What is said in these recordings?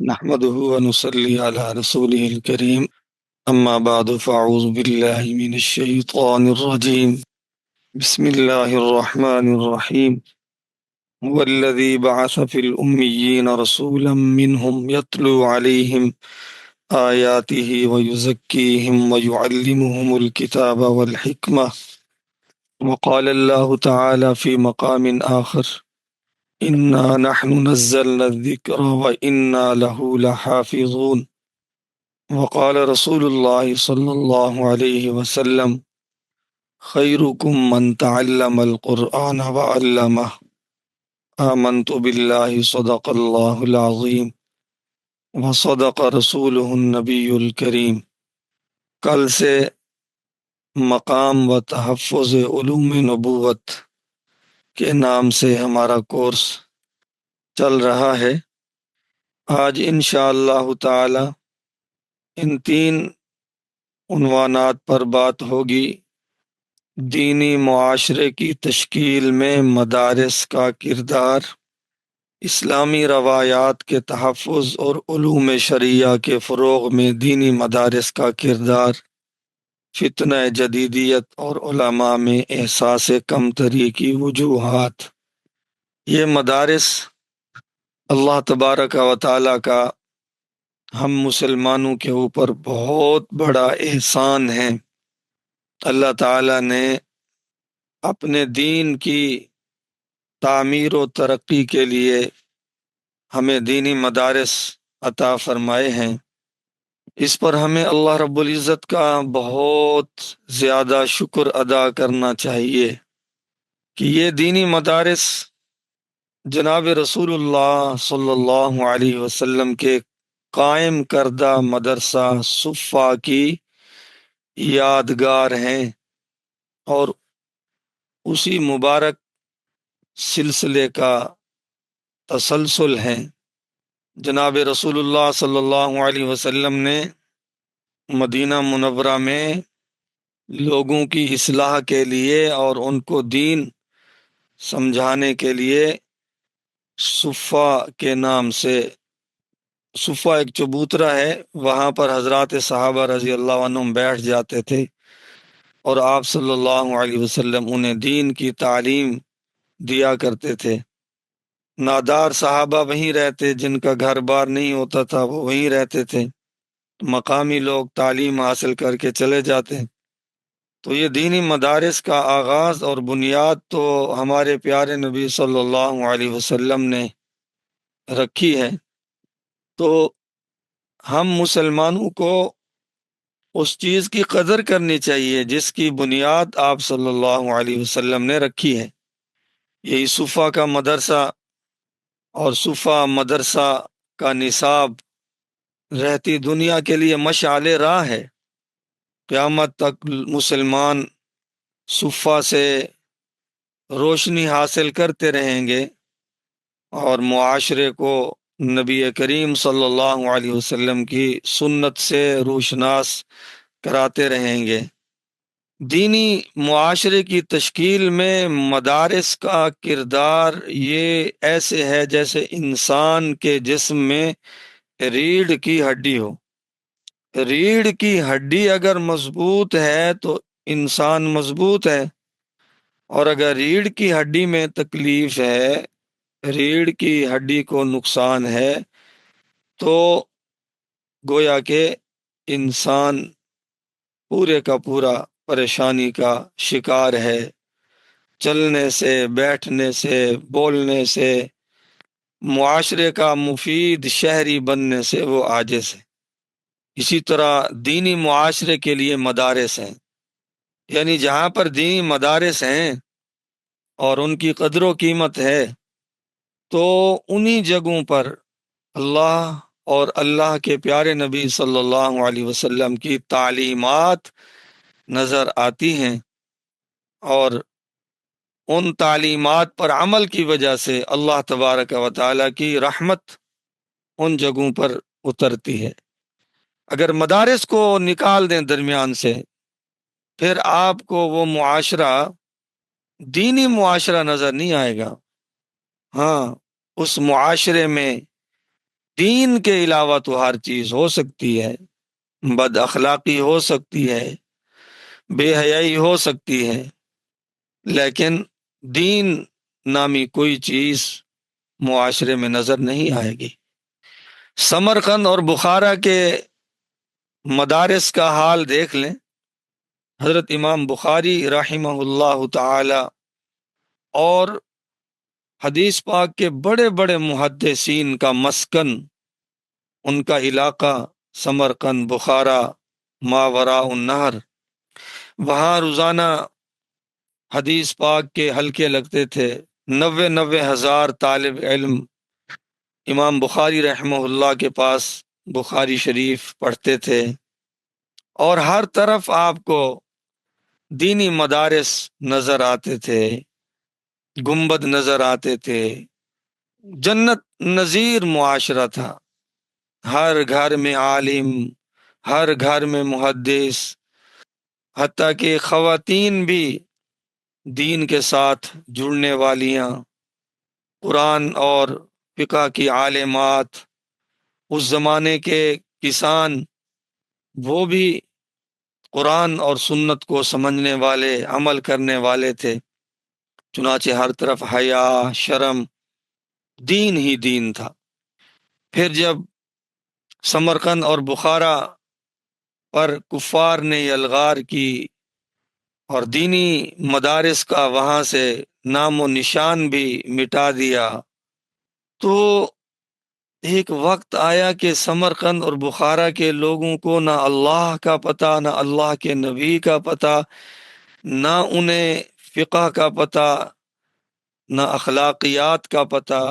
نحمده ونصلي على رسوله الكريم أما بعد فأعوذ بالله من الشيطان الرجيم بسم الله الرحمن الرحيم هو الذي بعث في الأميين رسولا منهم يتلو عليهم آياته ويزكيهم ويعلمهم الكتاب والحكمة وقال الله تعالى في مقام آخر إنا نحن نزلنا الذكر وإنا له لحافظون وقال رسول الله صلى الله عليه وسلم خيركم من تعلم القرآن وعلمه آمنت بالله صدق الله العظيم وصدق رسوله النبي الكريم۔ کل سے مقام و تحفظ علوم نبوت کے نام سے ہمارا کورس چل رہا ہے۔ آج انشاءاللہ تعالی ان تین عنوانات پر بات ہوگی۔ دینی معاشرے کی تشکیل میں مدارس کا کردار، اسلامی روایات کے تحفظ اور علوم شرعیہ کے فروغ میں دینی مدارس کا کردار، فتنہ جدیدیت اور علماء میں احساس کمتری کی وجوہات۔ یہ مدارس اللہ تبارک و تعالی کا ہم مسلمانوں کے اوپر بہت بڑا احسان ہے۔ اللہ تعالی نے اپنے دین کی تعمیر و ترقی کے لیے ہمیں دینی مدارس عطا فرمائے ہیں۔ اس پر ہمیں اللہ رب العزت کا بہت زیادہ شکر ادا کرنا چاہیے کہ یہ دینی مدارس جناب رسول اللہ صلی اللہ علیہ وسلم کے قائم کردہ مدرسہ صفہ کی یادگار ہیں اور اسی مبارک سلسلے کا تسلسل ہیں۔ جناب رسول اللہ صلی اللہ علیہ وسلم نے مدینہ منورہ میں لوگوں کی اصلاح کے لیے اور ان کو دین سمجھانے کے لیے صفہ کے نام سے، صفہ ایک چبوترا ہے، وہاں پر حضرات صحابہ رضی اللہ عنہم بیٹھ جاتے تھے اور آپ صلی اللہ علیہ وسلم انہیں دین کی تعلیم دیا کرتے تھے۔ نادار صحابہ وہیں رہتے، جن کا گھر بار نہیں ہوتا تھا وہ وہیں رہتے تھے، مقامی لوگ تعلیم حاصل کر کے چلے جاتے۔ تو یہ دینی مدارس کا آغاز اور بنیاد تو ہمارے پیارے نبی صلی اللہ علیہ وسلم نے رکھی ہے۔ تو ہم مسلمانوں کو اس چیز کی قدر کرنی چاہیے جس کی بنیاد آپ صلی اللہ علیہ وسلم نے رکھی ہے۔ یہی صفہ کا مدرسہ اور صفہ مدرسہ کا نصاب رہتی دنیا کے لیے مشعل راہ ہے۔ قیامت تک مسلمان صفہ سے روشنی حاصل کرتے رہیں گے اور معاشرے کو نبی کریم صلی اللہ علیہ وسلم کی سنت سے روشناس کراتے رہیں گے۔ دینی معاشرے کی تشکیل میں مدارس کا کردار یہ ایسے ہے جیسے انسان کے جسم میں ریڑھ کی ہڈی ہو۔ ریڑھ کی ہڈی اگر مضبوط ہے تو انسان مضبوط ہے، اور اگر ریڑھ کی ہڈی میں تکلیف ہے، ریڑھ کی ہڈی کو نقصان ہے، تو گویا کہ انسان پورے کا پورا پریشانی کا شکار ہے۔ چلنے سے، بیٹھنے سے، بولنے سے، معاشرے کا مفید شہری بننے سے وہ عاجز ہے۔ اسی طرح دینی معاشرے کے لیے مدارس ہیں، یعنی جہاں پر دینی مدارس ہیں اور ان کی قدر و قیمت ہے تو انہی جگہوں پر اللہ اور اللہ کے پیارے نبی صلی اللہ علیہ وسلم کی تعلیمات نظر آتی ہیں، اور ان تعلیمات پر عمل کی وجہ سے اللہ تبارک و تعالی کی رحمت ان جگہوں پر اترتی ہے۔ اگر مدارس کو نکال دیں درمیان سے، پھر آپ کو وہ معاشرہ دینی معاشرہ نظر نہیں آئے گا۔ ہاں، اس معاشرے میں دین کے علاوہ تو ہر چیز ہو سکتی ہے، بد اخلاقی ہو سکتی ہے، بے حیائی ہو سکتی ہے، لیکن دین نامی کوئی چیز معاشرے میں نظر نہیں آئے گی۔ سمرقند اور بخارا کے مدارس کا حال دیکھ لیں۔ حضرت امام بخاری رحمہ اللہ تعالی اور حدیث پاک کے بڑے بڑے محدثین کا مسکن، ان کا علاقہ سمرقند، بخارا، ماوراء النہر، وہاں روزانہ حدیث پاک کے حلقے لگتے تھے۔ 90,000 طالب علم امام بخاری رحمہ اللہ کے پاس بخاری شریف پڑھتے تھے، اور ہر طرف آپ کو دینی مدارس نظر آتے تھے، گنبد نظر آتے تھے، جنت نظیر معاشرہ تھا۔ ہر گھر میں عالم، ہر گھر میں محدث، حتیٰ کہ خواتین بھی دین کے ساتھ جڑنے والیاں، قرآن اور فقہ کی عالمات، اس زمانے کے کسان، وہ بھی قرآن اور سنت کو سمجھنے والے، عمل کرنے والے تھے۔ چنانچہ ہر طرف حیا، شرم، دین ہی دین تھا۔ پھر جب سمرقند اور بخارا پر کفار نے یلغار کی اور دینی مدارس کا وہاں سے نام و نشان بھی مٹا دیا، تو ایک وقت آیا کہ سمرقند اور بخارا کے لوگوں کو نہ اللہ کا پتہ، نہ اللہ کے نبی کا پتہ، نہ انہیں فقہ کا پتہ، نہ اخلاقیات کا پتہ،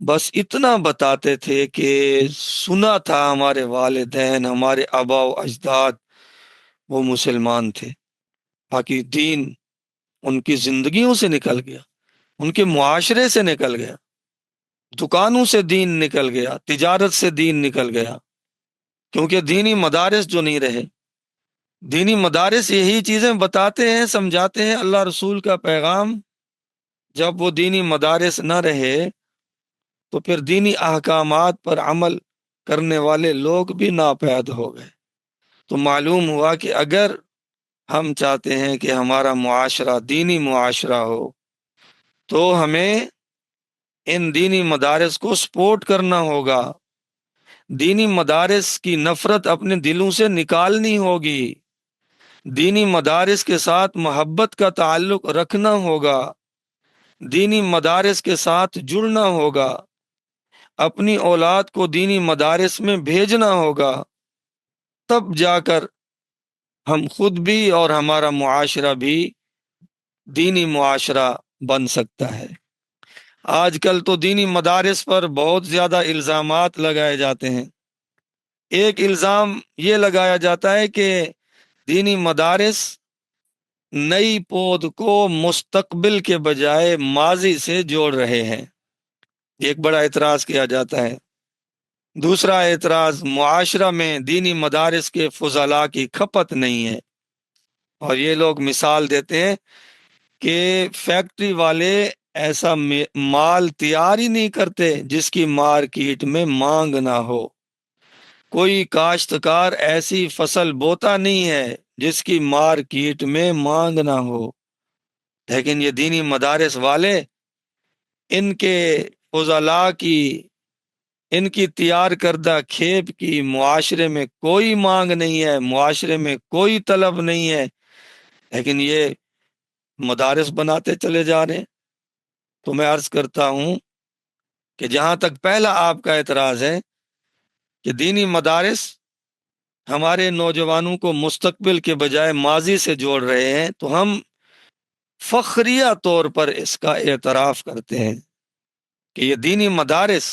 بس اتنا بتاتے تھے کہ سنا تھا ہمارے والدین، ہمارے آبا و اجداد وہ مسلمان تھے، باقی دین ان کی زندگیوں سے نکل گیا، ان کے معاشرے سے نکل گیا، دکانوں سے دین نکل گیا، تجارت سے دین نکل گیا، کیونکہ دینی مدارس جو نہیں رہے۔ دینی مدارس یہی چیزیں بتاتے ہیں، سمجھاتے ہیں، اللہ رسول کا پیغام۔ جب وہ دینی مدارس نہ رہے تو پھر دینی احکامات پر عمل کرنے والے لوگ بھی ناپید ہو گئے۔ تو معلوم ہوا کہ اگر ہم چاہتے ہیں کہ ہمارا معاشرہ دینی معاشرہ ہو، تو ہمیں ان دینی مدارس کو سپورٹ کرنا ہوگا، دینی مدارس کی نفرت اپنے دلوں سے نکالنی ہوگی، دینی مدارس کے ساتھ محبت کا تعلق رکھنا ہوگا، دینی مدارس کے ساتھ جڑنا ہوگا، اپنی اولاد کو دینی مدارس میں بھیجنا ہوگا، تب جا کر ہم خود بھی اور ہمارا معاشرہ بھی دینی معاشرہ بن سکتا ہے۔ آج کل تو دینی مدارس پر بہت زیادہ الزامات لگائے جاتے ہیں۔ ایک الزام یہ لگایا جاتا ہے کہ دینی مدارس نئی پود کو مستقبل کے بجائے ماضی سے جوڑ رہے ہیں، ایک بڑا اعتراض کیا جاتا ہے۔ دوسرا اعتراض، معاشرہ میں دینی مدارس کے فضلاء کی کھپت نہیں ہے، اور یہ لوگ مثال دیتے ہیں کہ فیکٹری والے ایسا مال تیار ہی نہیں کرتے جس کی مارکیٹ میں مانگ نہ ہو، کوئی کاشتکار ایسی فصل بوتا نہیں ہے جس کی مارکیٹ میں مانگ نہ ہو، لیکن یہ دینی مدارس والے، ان کے فضلاء کی، ان کی تیار کردہ کھیپ کی معاشرے میں کوئی مانگ نہیں ہے، معاشرے میں کوئی طلب نہیں ہے، لیکن یہ مدارس بناتے چلے جا رہے ہیں۔ تو میں عرض کرتا ہوں کہ جہاں تک پہلا آپ کا اعتراض ہے کہ دینی مدارس ہمارے نوجوانوں کو مستقبل کے بجائے ماضی سے جوڑ رہے ہیں، تو ہم فخریہ طور پر اس کا اعتراف کرتے ہیں کہ یہ دینی مدارس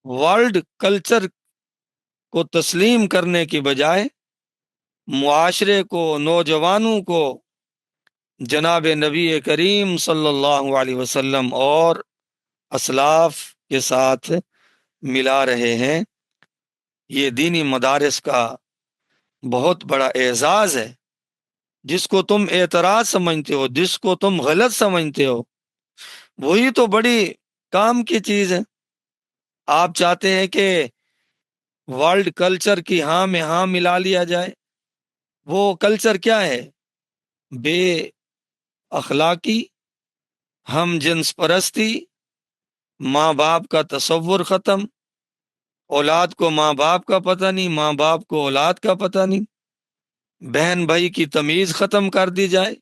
ورلڈ کلچر کو تسلیم کرنے کی بجائے معاشرے کو، نوجوانوں کو جناب نبی کریم صلی اللہ علیہ وسلم اور اسلاف کے ساتھ ملا رہے ہیں۔ یہ دینی مدارس کا بہت بڑا اعزاز ہے۔ جس کو تم اعتراض سمجھتے ہو، جس کو تم غلط سمجھتے ہو، وہی تو بڑی کام کی چیز ہے۔ آپ چاہتے ہیں کہ ورلڈ کلچر کی ہاں میں ہاں ملا لیا جائے. وہ کلچر کیا ہے؟ بے اخلاقی، ہم جنس پرستی، ماں باپ کا تصور ختم، اولاد کو ماں باپ کا پتہ نہیں، ماں باپ کو اولاد کا پتہ نہیں، بہن بھائی کی تمیز ختم کر دی جائے،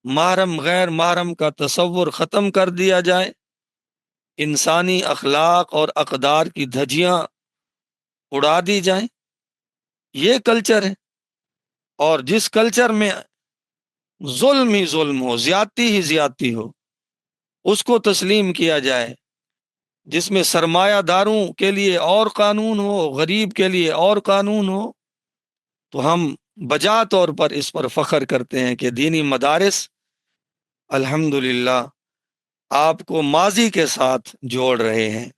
محرم غیر محرم کا تصور ختم کر دیا جائے، انسانی اخلاق اور اقدار کی دھجیاں اڑا دی جائیں. یہ کلچر ہے. اور جس کلچر میں ظلم ہی ظلم ہو، زیادتی ہی زیادتی ہو، اس کو تسلیم کیا جائے. جس میں سرمایہ داروں کے لیے اور قانون ہو، غریب کے لیے اور قانون ہو، تو ہم بجا طور پر اس پر فخر کرتے ہیں کہ دینی مدارس الحمدللہ آپ کو ماضی کے ساتھ جوڑ رہے ہیں.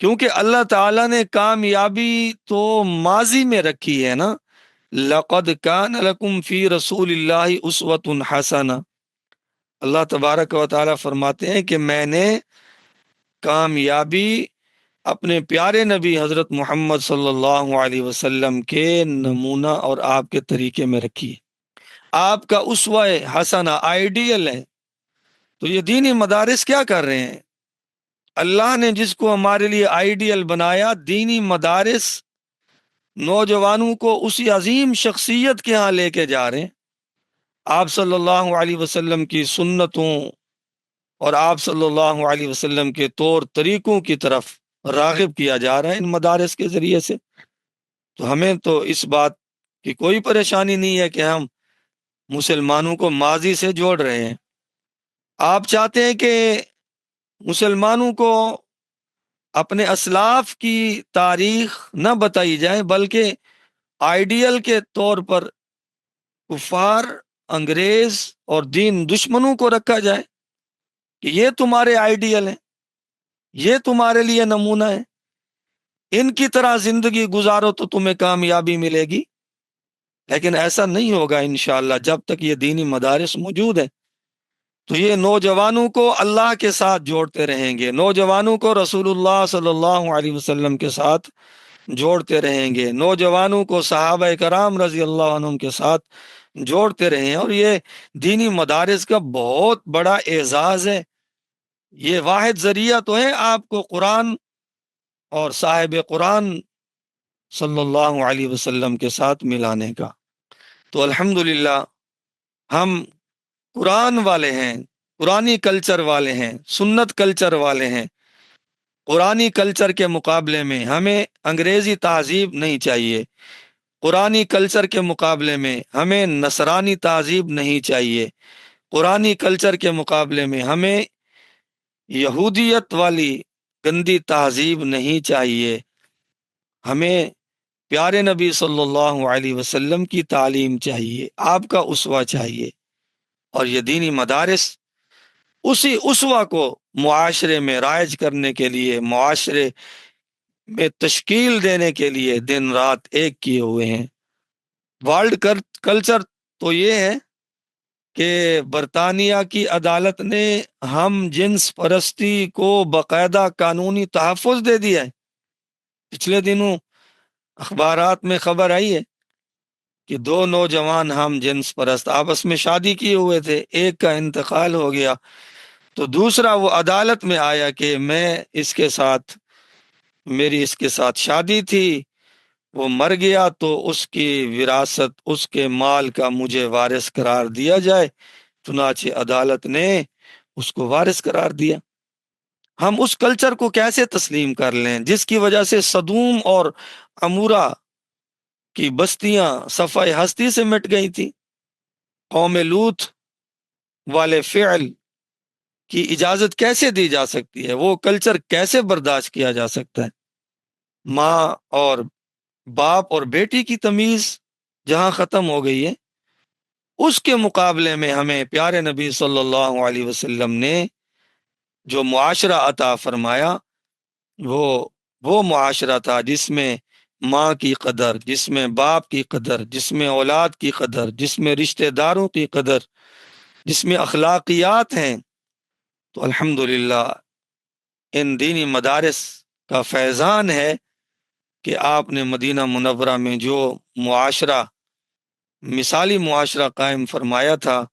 کیونکہ اللہ تعالیٰ نے کامیابی تو ماضی میں رکھی ہے نا. لقد کان لکم فی رسول اللہ اسوۃ حسنہ. اللہ تبارک و تعالیٰ فرماتے ہیں کہ میں نے کامیابی اپنے پیارے نبی حضرت محمد صلی اللہ علیہ وسلم کے نمونہ اور آپ کے طریقے میں رکھی ہے. آپ کا اسوہ حسنہ آئیڈیل ہے. تو یہ دینی مدارس کیا کر رہے ہیں؟ اللہ نے جس کو ہمارے لیے آئیڈیل بنایا، دینی مدارس نوجوانوں کو اسی عظیم شخصیت کے ہاں لے کے جا رہے ہیں. آپ صلی اللہ علیہ وسلم کی سنتوں اور آپ صلی اللہ علیہ وسلم کے طور طریقوں کی طرف راغب کیا جا رہا ہے ان مدارس کے ذریعے سے. تو ہمیں تو اس بات کی کوئی پریشانی نہیں ہے کہ ہم مسلمانوں کو ماضی سے جوڑ رہے ہیں. آپ چاہتے ہیں کہ مسلمانوں کو اپنے اسلاف کی تاریخ نہ بتائی جائے، بلکہ آئیڈیل کے طور پر کفار، انگریز اور دین دشمنوں کو رکھا جائے کہ یہ تمہارے آئیڈیل ہیں، یہ تمہارے لیے نمونہ ہے، ان کی طرح زندگی گزارو تو تمہیں کامیابی ملے گی. لیکن ایسا نہیں ہوگا انشاءاللہ جب تک یہ دینی مدارس موجود ہیں. تو یہ نوجوانوں کو اللہ کے ساتھ جوڑتے رہیں گے، نوجوانوں کو رسول اللہ صلی اللہ علیہ وسلم کے ساتھ جوڑتے رہیں گے، نوجوانوں کو صحابہ کرام رضی اللہ عنہم کے ساتھ جوڑتے رہیں. اور یہ دینی مدارس کا بہت بڑا اعزاز ہے. یہ واحد ذریعہ تو ہے آپ کو قرآن اور صاحب قرآن صلی اللہ علیہ وسلم کے ساتھ ملانے کا. تو الحمدللہ ہم قرآن والے ہیں، قرآنی کلچر والے ہیں، سنت کلچر والے ہیں. قرآنی کلچر کے مقابلے میں ہمیں انگریزی تہذیب نہیں چاہیے. قرآنی کلچر کے مقابلے میں ہمیں نصرانی تہذیب نہیں چاہیے. قرآنی کلچر کے مقابلے میں ہمیں یہودیت والی گندی تہذیب نہیں چاہیے. ہمیں پیارے نبی صلی اللہ علیہ وسلم کی تعلیم چاہیے، آپ کا اسوہ چاہیے. اور یہ دینی مدارس اسی اسوہ کو معاشرے میں رائج کرنے کے لیے، معاشرے میں تشکیل دینے کے لیے دن رات ایک کیے ہوئے ہیں. ورلڈ کلچر تو یہ ہے کہ برطانیہ کی عدالت نے ہم جنس پرستی کو باقاعدہ قانونی تحفظ دے دیا ہے. پچھلے دنوں اخبارات میں خبر آئی ہے کہ دو نوجوان ہم جنس پرست آپس میں شادی کیے ہوئے تھے، ایک کا انتقال ہو گیا تو دوسرا وہ عدالت میں آیا کہ میری اس کے ساتھ شادی تھی، وہ مر گیا تو اس کی وراثت، اس کے مال کا مجھے وارث قرار دیا جائے. چنانچہ عدالت نے اس کو وارث قرار دیا. ہم اس کلچر کو کیسے تسلیم کر لیں جس کی وجہ سے صدوم اور عمورہ کی بستیاں صفحہ ہستی سے مٹ گئی تھی؟ قوم لوط والے فعل کی اجازت کیسے دی جا سکتی ہے؟ وہ کلچر کیسے برداشت کیا جا سکتا ہے؟ ماں اور باپ اور بیٹی کی تمیز جہاں ختم ہو گئی ہے، اس کے مقابلے میں ہمیں پیارے نبی صلی اللہ علیہ وسلم نے جو معاشرہ عطا فرمایا وہ معاشرہ تھا جس میں ماں کی قدر، جس میں باپ کی قدر، جس میں اولاد کی قدر، جس میں رشتہ داروں کی قدر، جس میں اخلاقیات ہیں. تو الحمدللہ ان دینی مدارس کا فیضان ہے کہ آپ نے مدینہ منورہ میں جو معاشرہ، مثالی معاشرہ قائم فرمایا تھا،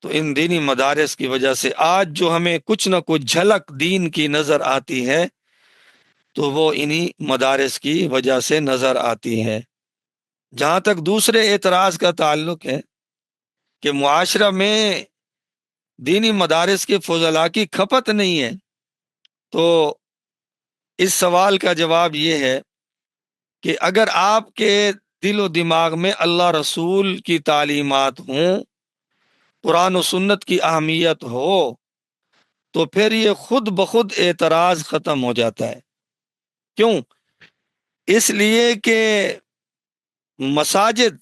تو ان دینی مدارس کی وجہ سے آج جو ہمیں کچھ نہ کچھ جھلک دین کی نظر آتی ہے تو وہ انہی مدارس کی وجہ سے نظر آتی ہے۔ جہاں تک دوسرے اعتراض کا تعلق ہے کہ معاشرہ میں دینی مدارس کے فضلاء کی کھپت نہیں ہے، تو اس سوال کا جواب یہ ہے کہ اگر آپ کے دل و دماغ میں اللہ رسول کی تعلیمات ہوں، قرآن و سنت کی اہمیت ہو، تو پھر یہ خود بخود اعتراض ختم ہو جاتا ہے۔ کیوں؟ اس لیے کہ مساجد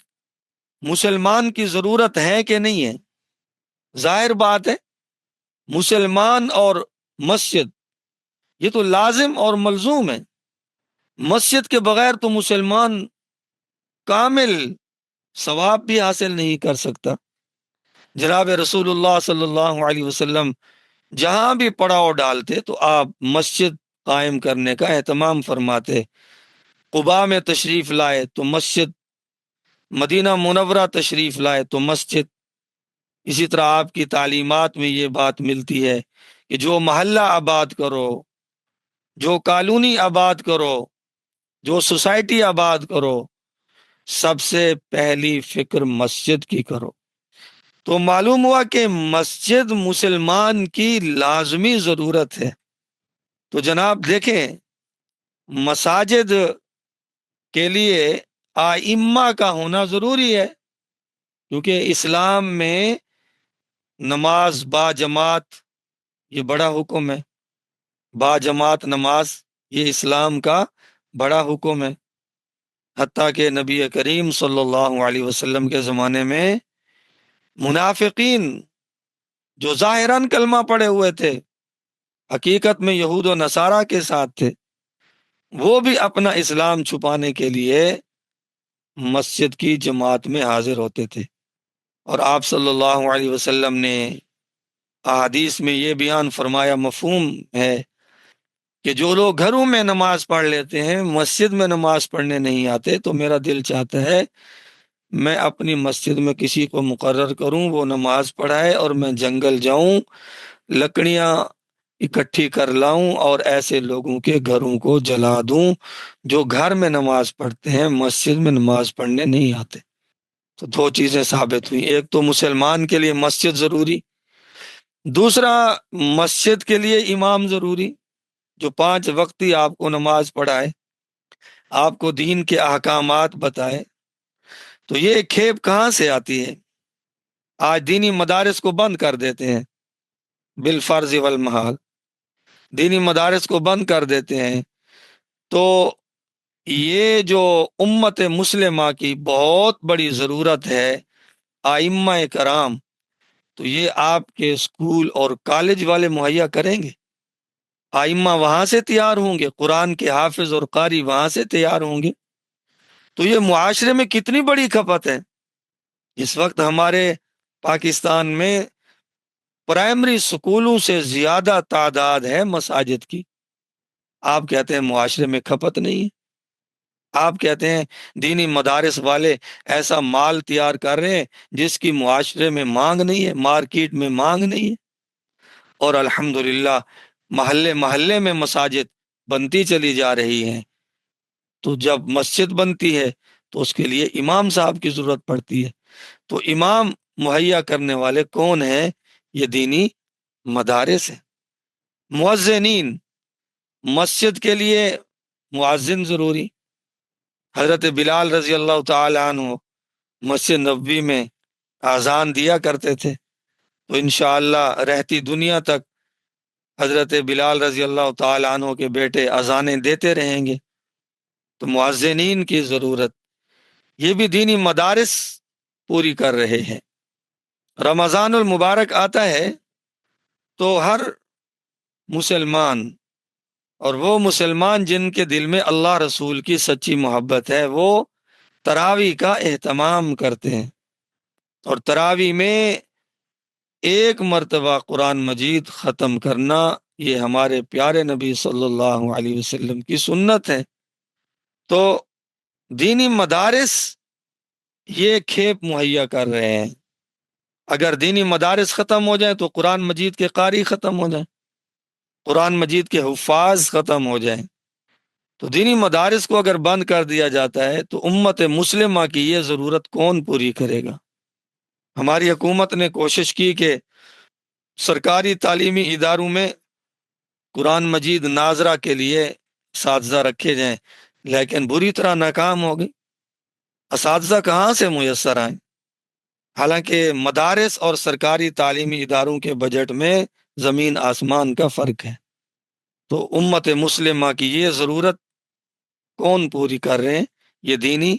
مسلمان کی ضرورت ہے کہ نہیں ہے؟ ظاہر بات ہے، مسلمان اور مسجد یہ تو لازم اور ملزوم ہے۔ مسجد کے بغیر تو مسلمان کامل ثواب بھی حاصل نہیں کر سکتا۔ جناب رسول اللہ صلی اللہ علیہ وسلم جہاں بھی پڑاؤ ڈالتے تو آپ مسجد قائم کرنے کا اہتمام فرماتے۔ قباء میں تشریف لائے تو مسجد، مدینہ منورہ تشریف لائے تو مسجد۔ اسی طرح آپ کی تعلیمات میں یہ بات ملتی ہے کہ جو محلہ آباد کرو، جو کالونی آباد کرو، جو سوسائٹی آباد کرو، سب سے پہلی فکر مسجد کی کرو۔ تو معلوم ہوا کہ مسجد مسلمان کی لازمی ضرورت ہے۔ تو جناب دیکھیں، مساجد کے لیے ائمہ کا ہونا ضروری ہے، کیونکہ اسلام میں نماز با جماعت یہ بڑا حکم ہے۔ با جماعت نماز یہ اسلام کا بڑا حکم ہے۔ حتیٰ کہ نبی کریم صلی اللہ علیہ وسلم کے زمانے میں منافقین جو ظاہراً کلمہ پڑے ہوئے تھے، حقیقت میں یہود و نصارہ کے ساتھ تھے، وہ بھی اپنا اسلام چھپانے کے لیے مسجد کی جماعت میں حاضر ہوتے تھے۔ اور آپ صلی اللہ علیہ وسلم نے احادیث میں یہ بیان فرمایا، مفہوم ہے کہ جو لوگ گھروں میں نماز پڑھ لیتے ہیں، مسجد میں نماز پڑھنے نہیں آتے، تو میرا دل چاہتا ہے میں اپنی مسجد میں کسی کو مقرر کروں، وہ نماز پڑھائے، اور میں جنگل جاؤں، لکڑیاں اکٹھی کر لاؤں اور ایسے لوگوں کے گھروں کو جلا دوں جو گھر میں نماز پڑھتے ہیں، مسجد میں نماز پڑھنے نہیں آتے۔ تو دو چیزیں ثابت ہوئی، ایک تو مسلمان کے لیے مسجد ضروری، دوسرا مسجد کے لیے امام ضروری جو 5 وقتی آپ کو نماز پڑھائے، آپ کو دین کے احکامات بتائے۔ تو یہ کھیپ کہاں سے آتی ہے؟ آج دینی مدارس کو بند کر دیتے ہیں بالفرض والمحال، دینی مدارس کو بند کر دیتے ہیں۔ تو یہ جو امت مسلمہ کی بہت بڑی ضرورت ہے ائمہ کرام، تو یہ آپ کے اسکول اور کالج والے مہیا کریں گے۔ ائمہ وہاں سے تیار ہوں گے، قرآن کے حافظ اور قاری وہاں سے تیار ہوں گے۔ تو یہ معاشرے میں کتنی بڑی کھپت ہے۔ اس وقت ہمارے پاکستان میں پرائمری سکولوں سے زیادہ تعداد ہے مساجد کی۔ آپ کہتے ہیں معاشرے میں کھپت نہیں ہے، آپ کہتے ہیں دینی مدارس والے ایسا مال تیار کر رہے ہیں جس کی معاشرے میں مانگ نہیں ہے، مارکیٹ میں مانگ نہیں ہے، اور الحمدللہ محلے محلے میں مساجد بنتی چلی جا رہی ہیں۔ تو جب مسجد بنتی ہے تو اس کے لیے امام صاحب کی ضرورت پڑتی ہے۔ تو امام مہیا کرنے والے کون ہیں؟ یہ دینی مدارس ہیں۔ مؤذنین، مسجد کے لیے مؤذن ضروری۔ حضرت بلال رضی اللہ تعالی عنہ مسجد نبوی میں اذان دیا کرتے تھے، تو انشاءاللہ رہتی دنیا تک حضرت بلال رضی اللہ تعالی عنہ کے بیٹے اذانیں دیتے رہیں گے۔ تو مؤذنین کی ضرورت، یہ بھی دینی مدارس پوری کر رہے ہیں۔ رمضان المبارک آتا ہے تو ہر مسلمان، اور وہ مسلمان جن کے دل میں اللہ رسول کی سچی محبت ہے، وہ تراویح کا اہتمام کرتے ہیں، اور تراویح میں 1 مرتبہ قرآن مجید ختم کرنا یہ ہمارے پیارے نبی صلی اللہ علیہ وسلم کی سنت ہے۔ تو دینی مدارس یہ کھیپ مہیا کر رہے ہیں۔ اگر دینی مدارس ختم ہو جائیں تو قرآن مجید کے قاری ختم ہو جائیں، قرآن مجید کے حفاظ ختم ہو جائیں، تو دینی مدارس کو اگر بند کر دیا جاتا ہے تو امت مسلمہ کی یہ ضرورت کون پوری کرے گا؟ ہماری حکومت نے کوشش کی کہ سرکاری تعلیمی اداروں میں قرآن مجید ناظرہ کے لیے اساتذہ رکھے جائیں، لیکن بری طرح ناکام ہو گئی۔ اساتذہ کہاں سے میسر آئیں؟ حالانکہ مدارس اور سرکاری تعلیمی اداروں کے بجٹ میں زمین آسمان کا فرق ہے۔ تو امت مسلمہ کی یہ ضرورت کون پوری کر رہے ہیں؟ یہ دینی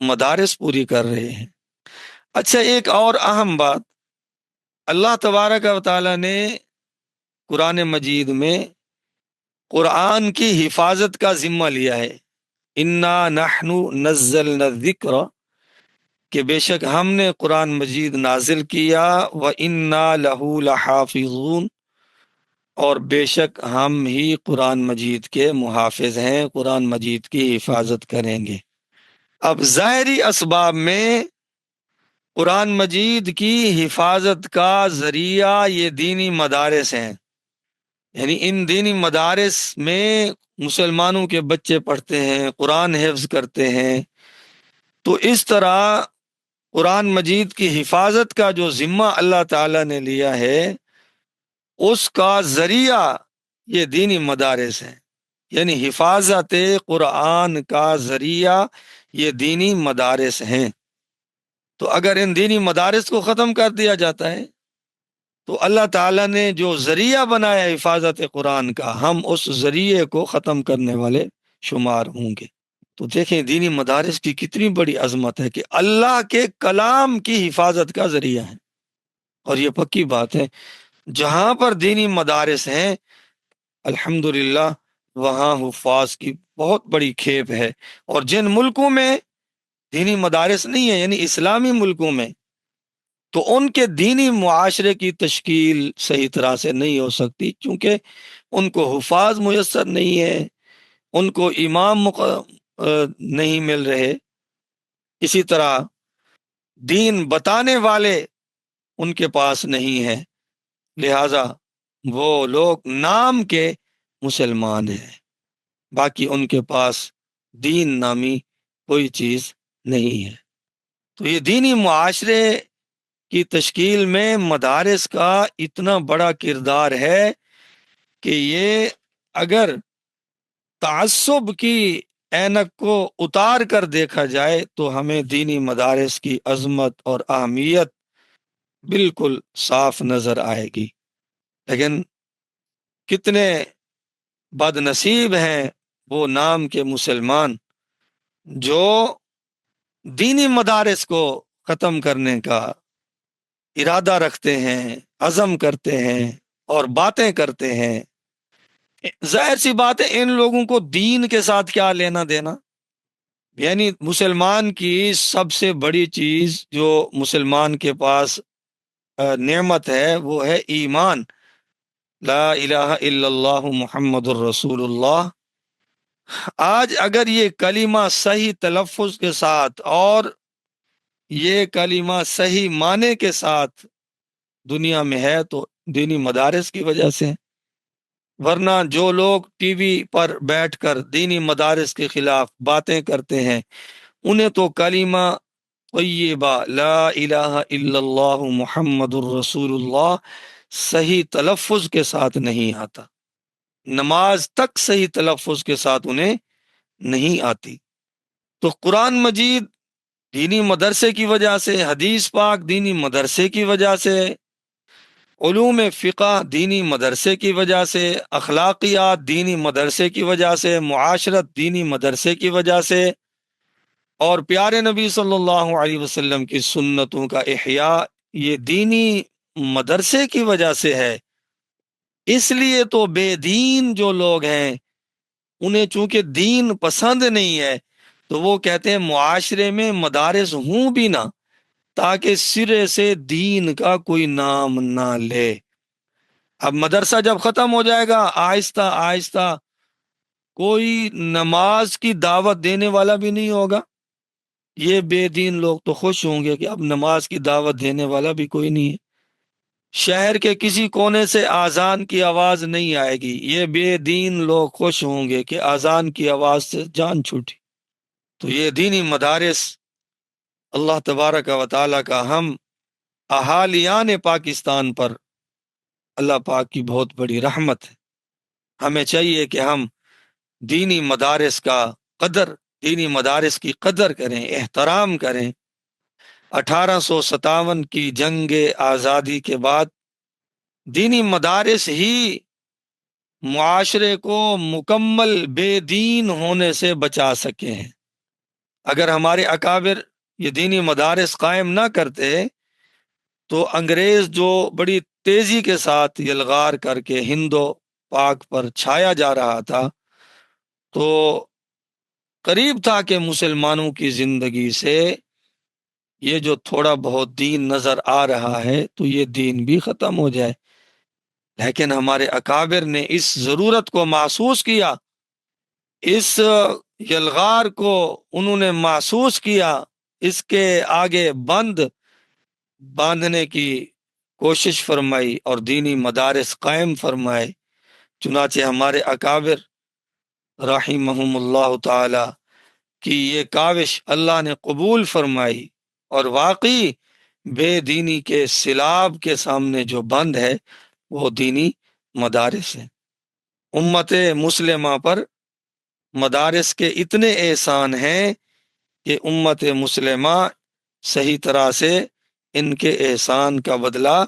مدارس پوری کر رہے ہیں۔ اچھا، ایک اور اہم بات، اللہ تبارک و تعالی نے قرآن مجید میں قرآن کی حفاظت کا ذمہ لیا ہے۔ انا نحن نزلنا الذکر، کہ بے شک ہم نے قرآن مجید نازل کیا، وَإِنَّا لَهُ لَحَافِظُونَ، اور بے شک ہم ہی قرآن مجید کے محافظ ہیں، قرآن مجید کی حفاظت کریں گے۔ اب ظاہری اسباب میں قرآن مجید کی حفاظت کا ذریعہ یہ دینی مدارس ہیں، یعنی ان دینی مدارس میں مسلمانوں کے بچے پڑھتے ہیں، قرآن حفظ کرتے ہیں، تو اس طرح قرآن مجید کی حفاظت کا جو ذمہ اللہ تعالیٰ نے لیا ہے، اس کا ذریعہ یہ دینی مدارس ہیں، یعنی حفاظت قرآن کا ذریعہ یہ دینی مدارس ہیں۔ تو اگر ان دینی مدارس کو ختم کر دیا جاتا ہے تو اللہ تعالیٰ نے جو ذریعہ بنایا حفاظت قرآن کا، ہم اس ذریعے کو ختم کرنے والے شمار ہوں گے۔ تو دیکھیں دینی مدارس کی کتنی بڑی عظمت ہے کہ اللہ کے کلام کی حفاظت کا ذریعہ ہے۔ اور یہ پکی بات ہے، جہاں پر دینی مدارس ہیں الحمدللہ وہاں حفاظ کی بہت بڑی کھیپ ہے، اور جن ملکوں میں دینی مدارس نہیں ہے، یعنی اسلامی ملکوں میں، تو ان کے دینی معاشرے کی تشکیل صحیح طرح سے نہیں ہو سکتی، کیونکہ ان کو حفاظ میسر نہیں ہے، ان کو امام نہیں مل رہے، اسی طرح دین بتانے والے ان کے پاس نہیں ہے، لہذا وہ لوگ نام کے مسلمان ہیں، باقی ان کے پاس دین نامی کوئی چیز نہیں ہے۔ تو یہ دینی معاشرے کی تشکیل میں مدارس کا اتنا بڑا کردار ہے کہ یہ اگر تعصب کی اینک کو اتار کر دیکھا جائے تو ہمیں دینی مدارس کی عظمت اور اہمیت بالکل صاف نظر آئے گی۔ لیکن کتنے بد نصیب ہیں وہ نام کے مسلمان جو دینی مدارس کو ختم کرنے کا ارادہ رکھتے ہیں، عزم کرتے ہیں اور باتیں کرتے ہیں۔ ظاہر سی بات ہے، ان لوگوں کو دین کے ساتھ کیا لینا دینا؟ یعنی مسلمان کی سب سے بڑی چیز جو مسلمان کے پاس نعمت ہے وہ ہے ایمان، لا الہ الا اللہ محمد الرسول اللہ۔ آج اگر یہ کلمہ صحیح تلفظ کے ساتھ اور یہ کلمہ صحیح معنی کے ساتھ دنیا میں ہے تو دینی مدارس کی وجہ سے، ورنہ جو لوگ ٹی وی پر بیٹھ کر دینی مدارس کے خلاف باتیں کرتے ہیں، انہیں تو کلمہ طیبہ لا الہ الا اللہ محمد الرسول اللہ صحیح تلفظ کے ساتھ نہیں آتا، نماز تک صحیح تلفظ کے ساتھ انہیں نہیں آتی۔ تو قرآن مجید دینی مدرسے کی وجہ سے، حدیث پاک دینی مدرسے کی وجہ سے، علوم فقہ دینی مدرسے کی وجہ سے، اخلاقیات دینی مدرسے کی وجہ سے، معاشرت دینی مدرسے کی وجہ سے، اور پیارے نبی صلی اللہ علیہ وسلم کی سنتوں کا احیاء یہ دینی مدرسے کی وجہ سے ہے۔ اس لیے تو بے دین جو لوگ ہیں انہیں چونکہ دین پسند نہیں ہے تو وہ کہتے ہیں معاشرے میں مدارس ہوں بھی نہ، تاکہ سرے سے دین کا کوئی نام نہ لے۔ اب مدرسہ جب ختم ہو جائے گا، آہستہ آہستہ کوئی نماز کی دعوت دینے والا بھی نہیں ہوگا۔ یہ بے دین لوگ تو خوش ہوں گے کہ اب نماز کی دعوت دینے والا بھی کوئی نہیں ہے۔ شہر کے کسی کونے سے اذان کی آواز نہیں آئے گی، یہ بے دین لوگ خوش ہوں گے کہ اذان کی آواز سے جان چھوٹی۔ تو یہ دینی مدارس اللہ تبارک و تعالیٰ کا ہم اہالیان پاکستان پر اللہ پاک کی بہت بڑی رحمت ہے۔ ہمیں چاہیے کہ ہم دینی مدارس کا دینی مدارس کی قدر کریں، احترام کریں۔ 1857 کی جنگ آزادی کے بعد دینی مدارس ہی معاشرے کو مکمل بے دین ہونے سے بچا سکے ہیں۔ اگر ہمارے اکابر یہ دینی مدارس قائم نہ کرتے تو انگریز جو بڑی تیزی کے ساتھ یلغار کر کے ہند و پاک پر چھایا جا رہا تھا، تو قریب تھا کہ مسلمانوں کی زندگی سے یہ جو تھوڑا بہت دین نظر آ رہا ہے تو یہ دین بھی ختم ہو جائے۔ لیکن ہمارے اکابر نے اس ضرورت کو محسوس کیا، اس یلغار کو انہوں نے محسوس کیا، اس کے آگے باندھنے کی کوشش فرمائی اور دینی مدارس قائم فرمائے۔ چنانچہ ہمارے اکابر رحمہم اللہ تعالی کی یہ کاوش اللہ نے قبول فرمائی، اور واقعی بے دینی کے سیلاب کے سامنے جو بند ہے وہ دینی مدارس ہے۔ امت مسلمہ پر مدارس کے اتنے احسان ہیں کہ امت مسلمہ صحیح طرح سے ان کے احسان کا بدلہ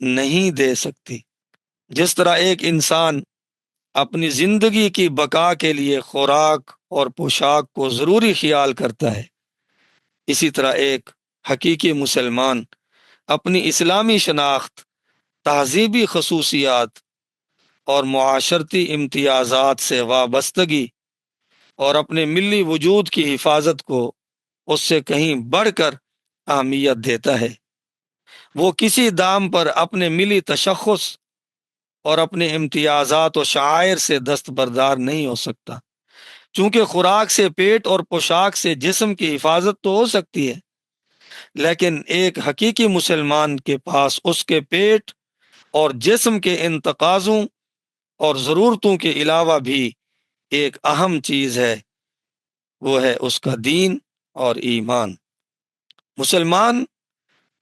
نہیں دے سکتی۔ جس طرح ایک انسان اپنی زندگی کی بقا کے لیے خوراک اور پوشاک کو ضروری خیال کرتا ہے، اسی طرح ایک حقیقی مسلمان اپنی اسلامی شناخت، تہذیبی خصوصیات اور معاشرتی امتیازات سے وابستگی اور اپنے ملی وجود کی حفاظت کو اس سے کہیں بڑھ کر اہمیت دیتا ہے۔ وہ کسی دام پر اپنے ملی تشخص اور اپنے امتیازات و شعائر سے دستبردار نہیں ہو سکتا، چونکہ خوراک سے پیٹ اور پوشاک سے جسم کی حفاظت تو ہو سکتی ہے، لیکن ایک حقیقی مسلمان کے پاس اس کے پیٹ اور جسم کے ان تقاضوں اور ضرورتوں کے علاوہ بھی ایک اہم چیز ہے، وہ ہے اس کا دین اور ایمان۔ مسلمان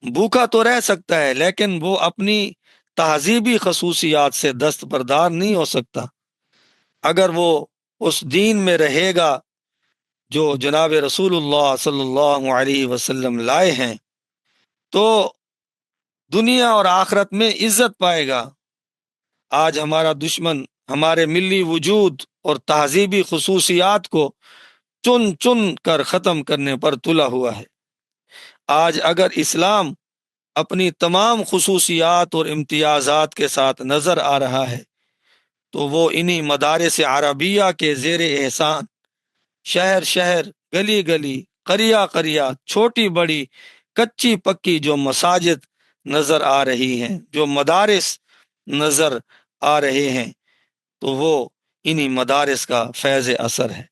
بھوکا تو رہ سکتا ہے لیکن وہ اپنی تہذیبی خصوصیات سے دستبردار نہیں ہو سکتا۔ اگر وہ اس دین میں رہے گا جو جناب رسول اللہ صلی اللہ علیہ وسلم لائے ہیں تو دنیا اور آخرت میں عزت پائے گا۔ آج ہمارا دشمن ہمارے ملی وجود اور تہذیبی خصوصیات کو چن چن کر ختم کرنے پر تلا ہوا ہے۔ آج اگر اسلام اپنی تمام خصوصیات اور امتیازات کے ساتھ نظر آ رہا ہے تو وہ انہی مدارس عربیہ کے زیر احسان شہر شہر، گلی گلی، قریہ قریہ، چھوٹی بڑی، کچی پکی جو مساجد نظر آ رہی ہیں، جو مدارس نظر آ رہے ہیں، تو وہ انہی مدارس کا فیض اثر ہے۔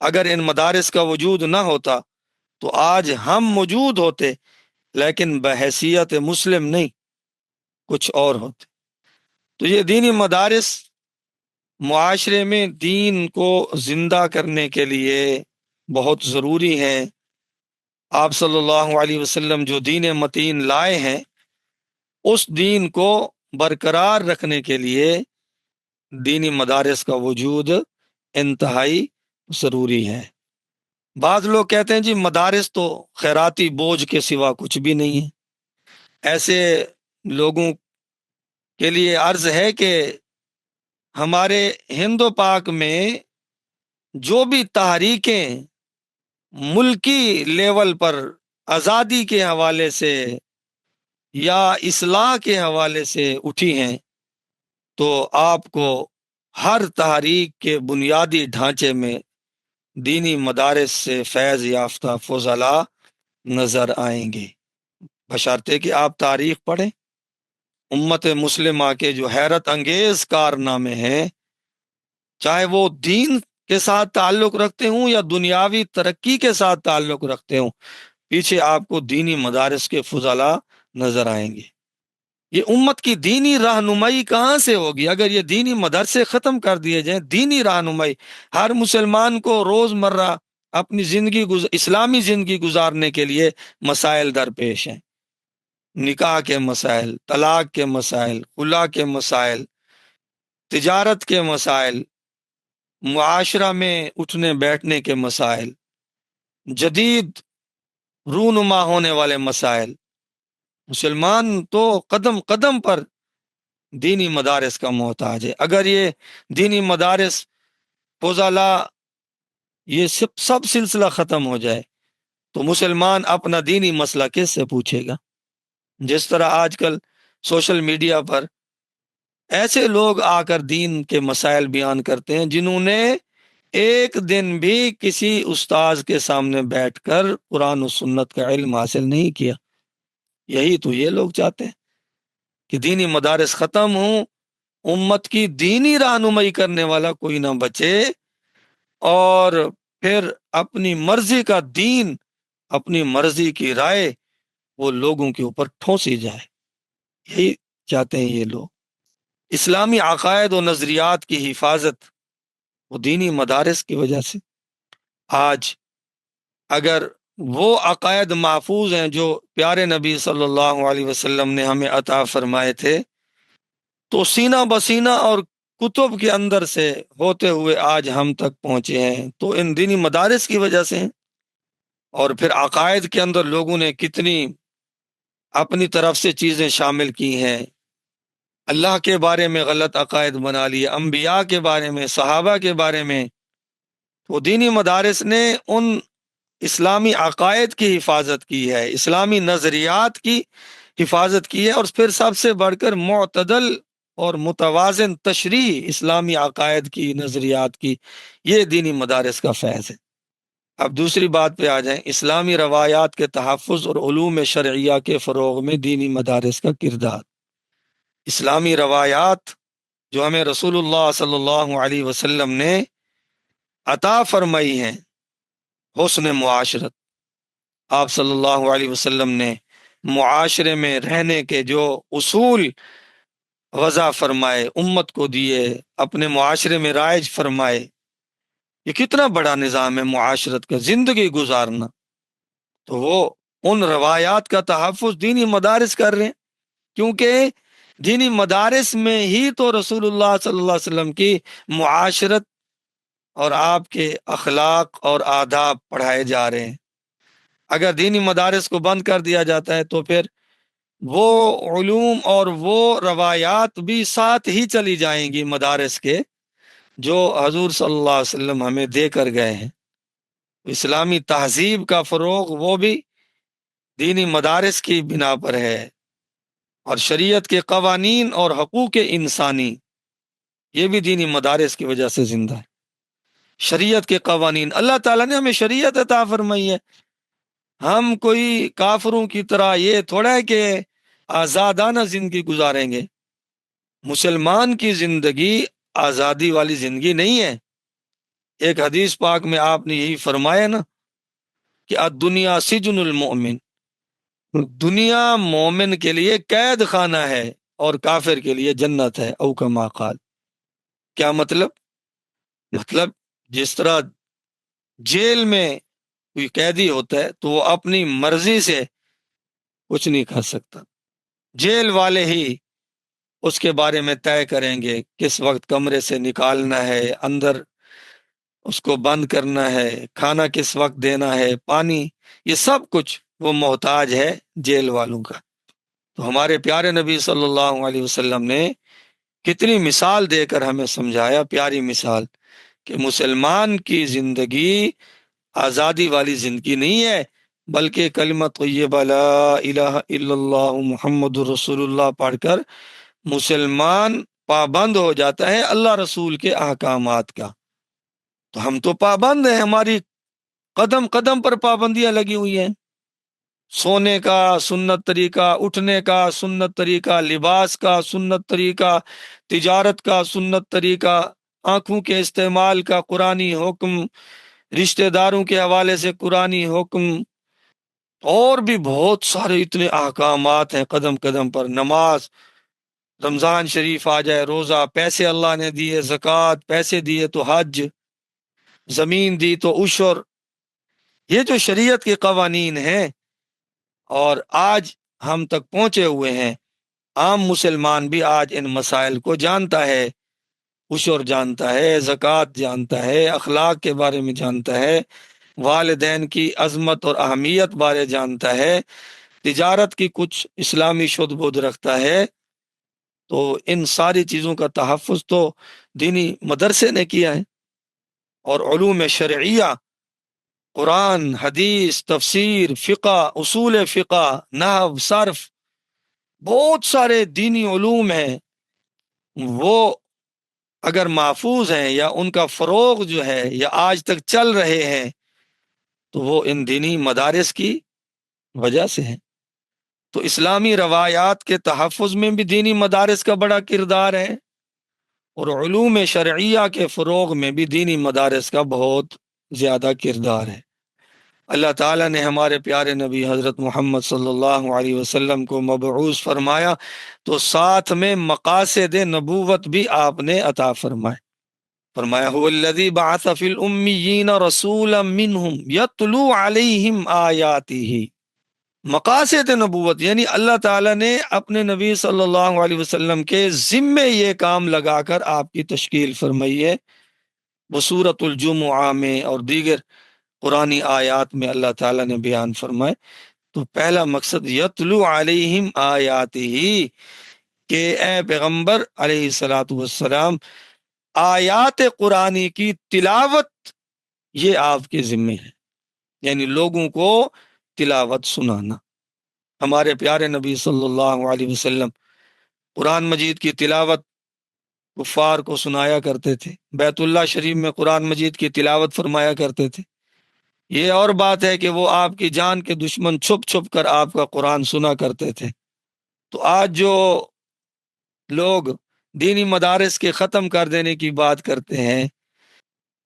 اگر ان مدارس کا وجود نہ ہوتا تو آج ہم موجود ہوتے لیکن بحیثیت مسلم نہیں، کچھ اور ہوتے۔ تو یہ دینی مدارس معاشرے میں دین کو زندہ کرنے کے لیے بہت ضروری ہیں۔ آپ صلی اللہ علیہ وسلم جو دین متین لائے ہیں اس دین کو برقرار رکھنے کے لیے دینی مدارس کا وجود انتہائی ضروری ہے۔ بعض لوگ کہتے ہیں جی مدارس تو خیراتی بوجھ کے سوا کچھ بھی نہیں ہے۔ ایسے لوگوں کے لیے عرض ہے کہ ہمارے ہند و پاک میں جو بھی تحریکیں ملکی لیول پر آزادی کے حوالے سے یا اصلاح کے حوالے سے اٹھی ہیں تو آپ کو ہر تحریک کے بنیادی ڈھانچے میں دینی مدارس سے فیض یافتہ فضلاء نظر آئیں گے، بشرطے کہ آپ تاریخ پڑھیں۔ امت مسلمہ کے جو حیرت انگیز کارنامے ہیں، چاہے وہ دین کے ساتھ تعلق رکھتے ہوں یا دنیاوی ترقی کے ساتھ تعلق رکھتے ہوں، پیچھے آپ کو دینی مدارس کے فضلاء نظر آئیں گے۔ یہ امت کی دینی رہنمائی کہاں سے ہوگی اگر یہ دینی مدرسے ختم کر دیے جائیں؟ دینی رہنمائی ہر مسلمان کو روز مرہ اپنی اسلامی زندگی گزارنے کے لیے مسائل درپیش ہیں، نکاح کے مسائل، طلاق کے مسائل، خلا کے مسائل، تجارت کے مسائل، معاشرہ میں اٹھنے بیٹھنے کے مسائل، جدید رونما ہونے والے مسائل۔ مسلمان تو قدم قدم پر دینی مدارس کا محتاج ہے۔ اگر یہ دینی مدارس فضلاء یہ سب سلسلہ ختم ہو جائے تو مسلمان اپنا دینی مسئلہ کس سے پوچھے گا؟ جس طرح آج کل سوشل میڈیا پر ایسے لوگ آ کر دین کے مسائل بیان کرتے ہیں جنہوں نے ایک دن بھی کسی استاذ کے سامنے بیٹھ کر قرآن و سنت کا علم حاصل نہیں کیا۔ یہی تو یہ لوگ چاہتے ہیں کہ دینی مدارس ختم ہوں، امت کی دینی رہنمائی کرنے والا کوئی نہ بچے، اور پھر اپنی مرضی کا دین، اپنی مرضی کی رائے وہ لوگوں کے اوپر ٹھونسی جائے۔ یہی چاہتے ہیں یہ لوگ۔ اسلامی عقائد و نظریات کی حفاظت وہ دینی مدارس کی وجہ سے۔ آج اگر وہ عقائد محفوظ ہیں جو پیارے نبی صلی اللہ علیہ وسلم نے ہمیں عطا فرمائے تھے، تو سینہ بسینہ اور کتب کے اندر سے ہوتے ہوئے آج ہم تک پہنچے ہیں تو ان دینی مدارس کی وجہ سے ہیں۔ اور پھر عقائد کے اندر لوگوں نے کتنی اپنی طرف سے چیزیں شامل کی ہیں، اللہ کے بارے میں غلط عقائد بنا لیے، انبیاء کے بارے میں، صحابہ کے بارے میں۔ تو دینی مدارس نے ان اسلامی عقائد کی حفاظت کی ہے، اسلامی نظریات کی حفاظت کی ہے، اور پھر سب سے بڑھ کر معتدل اور متوازن تشریح اسلامی عقائد کی، نظریات کی، یہ دینی مدارس کا فیض ہے۔ اب دوسری بات پہ آ جائیں، اسلامی روایات کے تحفظ اور علوم شرعیہ کے فروغ میں دینی مدارس کا کردار۔ اسلامی روایات جو ہمیں رسول اللہ صلی اللہ علیہ وسلم نے عطا فرمائی ہیں، حسن معاشرت، آپ صلی اللہ علیہ وسلم نے معاشرے میں رہنے کے جو اصول وضع فرمائے، امت کو دیے، اپنے معاشرے میں رائج فرمائے، یہ کتنا بڑا نظام ہے معاشرت کا، زندگی گزارنا۔ تو وہ ان روایات کا تحفظ دینی مدارس کر رہے ہیں، کیونکہ دینی مدارس میں ہی تو رسول اللہ صلی اللہ علیہ وسلم کی معاشرت اور آپ کے اخلاق اور آداب پڑھائے جا رہے ہیں۔ اگر دینی مدارس کو بند کر دیا جاتا ہے تو پھر وہ علوم اور وہ روایات بھی ساتھ ہی چلی جائیں گی مدارس کے، جو حضور صلی اللہ علیہ وسلم ہمیں دے کر گئے ہیں۔ اسلامی تہذیب کا فروغ وہ بھی دینی مدارس کی بنا پر ہے، اور شریعت کے قوانین اور حقوق انسانی یہ بھی دینی مدارس کی وجہ سے زندہ ہے۔ شریعت کے قوانین، اللہ تعالیٰ نے ہمیں شریعت عطا فرمائی ہے، ہم کوئی کافروں کی طرح یہ تھوڑا ہے کہ آزادانہ زندگی گزاریں گے۔ مسلمان کی زندگی آزادی والی زندگی نہیں ہے۔ ایک حدیث پاک میں آپ نے یہی فرمایا نا کہ الدنیا سجن المؤمن، دنیا مومن کے لیے قید خانہ ہے اور کافر کے لیے جنت ہے، او کما قال۔ کیا مطلب؟ مطلب جس طرح جیل میں کوئی قیدی ہوتا ہے تو وہ اپنی مرضی سے کچھ نہیں کر سکتا، جیل والے ہی اس کے بارے میں طے کریں گے کس وقت کمرے سے نکالنا ہے، اندر اس کو بند کرنا ہے، کھانا کس وقت دینا ہے، پانی، یہ سب کچھ وہ محتاج ہے جیل والوں کا۔ تو ہمارے پیارے نبی صلی اللہ علیہ وسلم نے کتنی مثال دے کر ہمیں سمجھایا، پیاری مثال، کہ مسلمان کی زندگی آزادی والی زندگی نہیں ہے، بلکہ کلمہ طیبہ لا الہ الا اللہ محمد رسول اللہ پڑھ کر مسلمان پابند ہو جاتا ہے اللہ رسول کے احکامات کا۔ تو ہم تو پابند ہیں، ہماری قدم قدم پر پابندیاں لگی ہوئی ہیں۔ سونے کا سنت طریقہ، اٹھنے کا سنت طریقہ، لباس کا سنت طریقہ، تجارت کا سنت طریقہ، آنکھوں کے استعمال کا قرآنی حکم، رشتہ داروں کے حوالے سے قرآنی حکم، اور بھی بہت سارے اتنے احکامات ہیں قدم قدم پر. نماز، رمضان شریف آ جائے، روزہ، پیسے اللہ نے دیے زکوٰۃ، پیسے دیے تو حج، زمین دی تو عشر. یہ جو شریعت کے قوانین ہیں اور آج ہم تک پہنچے ہوئے ہیں، عام مسلمان بھی آج ان مسائل کو جانتا ہے. عشر جانتا ہے، زکوٰۃ جانتا ہے، اخلاق کے بارے میں جانتا ہے، والدین کی عظمت اور اہمیت بارے جانتا ہے، تجارت کی کچھ اسلامی شد بدھ رکھتا ہے. تو ان ساری چیزوں کا تحفظ تو دینی مدرسے نے کیا ہے. اور علوم شرعیہ، قرآن، حدیث، تفسیر، فقہ، اصول فقہ، نحو، صرف، بہت سارے دینی علوم ہیں. وہ اگر محفوظ ہیں یا ان کا فروغ جو ہے یا آج تک چل رہے ہیں تو وہ ان دینی مدارس کی وجہ سے ہے. تو اسلامی روایات کے تحفظ میں بھی دینی مدارس کا بڑا کردار ہے، اور علوم شرعیہ کے فروغ میں بھی دینی مدارس کا بہت زیادہ کردار ہے. اللہ تعالیٰ نے ہمارے پیارے نبی حضرت محمد صلی اللہ علیہ وسلم کو مبعوث فرمایا تو ساتھ میں مقاصد نبوت بھی آپ نے عطا فرمائے. فرمایا هو الذی بعث فی الامیین رسولا منہم یتلو علیہم آیاتہ. مقاصد نبوت یعنی اللہ تعالیٰ نے اپنے نبی صلی اللہ علیہ وسلم کے ذمے یہ کام لگا کر آپ کی تشکیل فرمائی ہے. وہ سورۃ الجمعہ میں اور دیگر قرآنی آیات میں اللہ تعالیٰ نے بیان فرمائے. تو پہلا مقصد یتلو علیہم آیاتہ، کہ اے پیغمبر علیہ الصلاۃ والسلام آیات قرآنی کی تلاوت یہ آپ کے ذمے ہے، یعنی لوگوں کو تلاوت سنانا. ہمارے پیارے نبی صلی اللہ علیہ وسلم قرآن مجید کی تلاوت کفار کو سنایا کرتے تھے، بیت اللہ شریف میں قرآن مجید کی تلاوت فرمایا کرتے تھے. یہ اور بات ہے کہ وہ آپ کی جان کے دشمن چھپ چھپ کر آپ کا قرآن سنا کرتے تھے. تو آج جو لوگ دینی مدارس کے ختم کر دینے کی بات کرتے ہیں،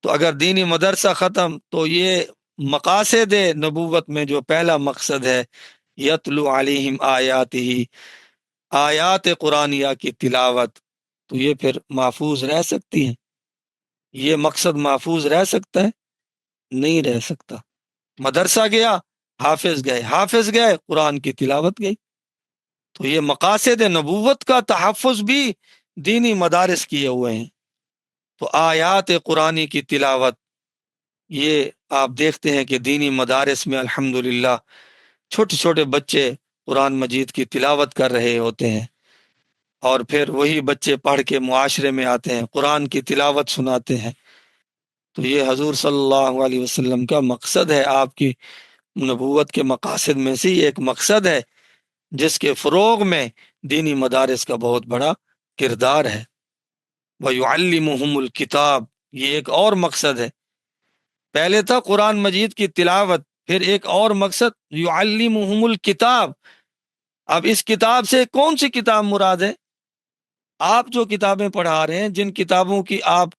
تو اگر دینی مدرسہ ختم تو یہ مقاصد نبوت میں جو پہلا مقصد ہے یتلو علیہم آیاتہ، آیات قرآنیہ کی تلاوت، تو یہ پھر محفوظ رہ سکتی ہے؟ یہ مقصد محفوظ رہ سکتا ہے؟ نہیں رہ سکتا. مدرسہ گیا، حافظ گئے، حافظ گئے، قرآن کی تلاوت گئی. تو یہ مقاصد نبوت کا تحفظ بھی دینی مدارس کیے ہوئے ہیں. تو آیات قرآنی کی تلاوت یہ آپ دیکھتے ہیں کہ دینی مدارس میں الحمدللہ چھوٹے چھوٹے بچے قرآن مجید کی تلاوت کر رہے ہوتے ہیں، اور پھر وہی بچے پڑھ کے معاشرے میں آتے ہیں، قرآن کی تلاوت سناتے ہیں. تو یہ حضور صلی اللہ علیہ وسلم کا مقصد ہے، آپ کی نبوت کے مقاصد میں سے ایک مقصد ہے جس کے فروغ میں دینی مدارس کا بہت بڑا کردار ہے. وَيُعَلِّمُهُمُ الْكِتَابَ، یہ ایک اور مقصد ہے. پہلے تھا قرآن مجید کی تلاوت، پھر ایک اور مقصد یعلمہم الکتاب. اب اس کتاب سے کون سی کتاب مراد ہے؟ آپ جو کتابیں پڑھا رہے ہیں، جن کتابوں کی آپ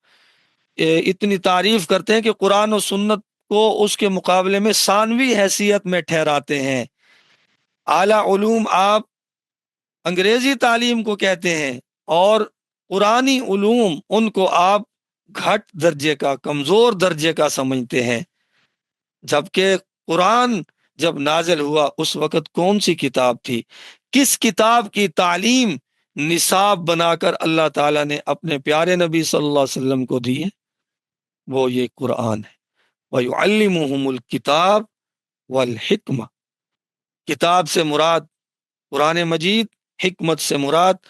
اتنی تعریف کرتے ہیں کہ قرآن و سنت کو اس کے مقابلے میں ثانوی حیثیت میں ٹھہراتے ہیں، اعلیٰ علوم آپ انگریزی تعلیم کو کہتے ہیں، اور قرآنی علوم ان کو آپ گھٹ درجے کا، کمزور درجے کا سمجھتے ہیں. جبکہ قرآن جب نازل ہوا اس وقت کون سی کتاب تھی؟ کس کتاب کی تعلیم نصاب بنا کر اللہ تعالیٰ نے اپنے پیارے نبی صلی اللہ علیہ وسلم کو دی ہے؟ وہ یہ قرآن ہے. وَيُعَلِّمُهُمُ الْكِتَابَ وَالْحِكْمَةَ. کتاب سے مراد قرآن مجید، حکمت سے مراد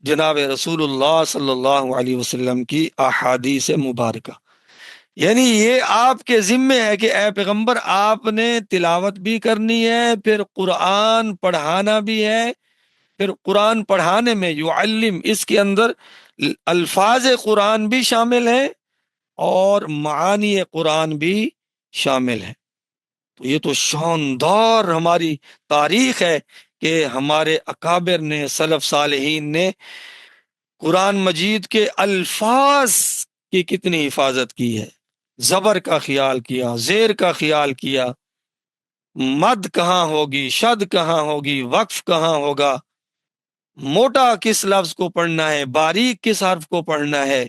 جناب رسول اللہ صلی اللہ علیہ وسلم کی احادیث مبارکہ. یعنی یہ آپ کے ذمے ہے کہ اے پیغمبر آپ نے تلاوت بھی کرنی ہے، پھر قرآن پڑھانا بھی ہے. پھر قرآن پڑھانے میں یعلم، اس کے اندر الفاظ قرآن بھی شامل ہیں اور معانی قرآن بھی شامل ہیں. تو یہ تو شاندار ہماری تاریخ ہے کہ ہمارے اکابر نے، سلف صالحین نے قرآن مجید کے الفاظ کی کتنی حفاظت کی ہے، زبر کا خیال کیا، زیر کا خیال کیا، مد کہاں ہوگی، شد کہاں ہوگی، وقف کہاں ہوگا، موٹا کس لفظ کو پڑھنا ہے، باریک کس حرف کو پڑھنا ہے،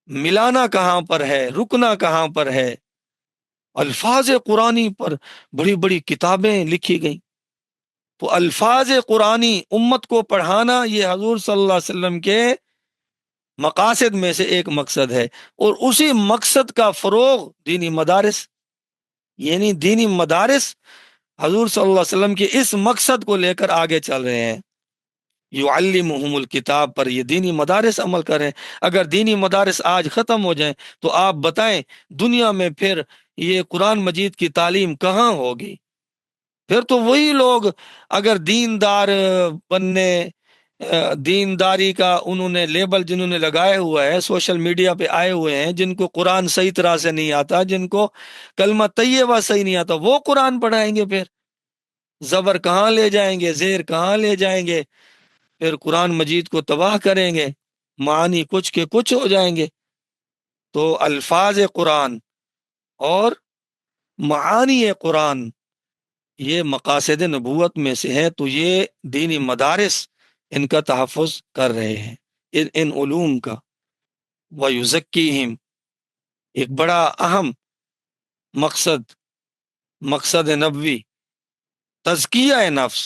ملانا کہاں پر ہے، رکنا کہاں پر ہے۔ الفاظ قرآنی پر بڑی بڑی کتابیں لکھی گئیں۔ تو الفاظ قرآنی امت کو پڑھانا یہ حضور صلی اللہ علیہ وسلم کے مقاصد میں سے ایک مقصد ہے، اور اسی مقصد کا فروغ دینی مدارس، یعنی دینی مدارس حضور صلی اللہ علیہ وسلم کے اس مقصد کو لے کر آگے چل رہے ہیں۔ یعلمہم الکتاب پر یہ دینی مدارس عمل کریں۔ اگر دینی مدارس آج ختم ہو جائیں تو آپ بتائیں دنیا میں پھر یہ قرآن مجید کی تعلیم کہاں ہوگی؟ پھر تو وہی لوگ اگر دیندار بننے، دینداری کا انہوں نے لیبل جنہوں نے لگائے ہوا ہے، سوشل میڈیا پہ آئے ہوئے ہیں، جن کو قرآن صحیح طرح سے نہیں آتا، جن کو کلمہ طیبہ صحیح نہیں آتا، وہ قرآن پڑھائیں گے، پھر زبر کہاں لے جائیں گے، زیر کہاں لے جائیں گے، پھر قرآن مجید کو تباہ کریں گے، معانی کچھ کے کچھ ہو جائیں گے۔ تو الفاظ قرآن اور معانی قرآن یہ مقاصد نبوت میں سے ہے، تو یہ دینی مدارس ان کا تحفظ کر رہے ہیں، ان علوم کا۔ وَيُزَكِّيهِمْ، ایک بڑا اہم مقصد نبوی تزکیہ نفس،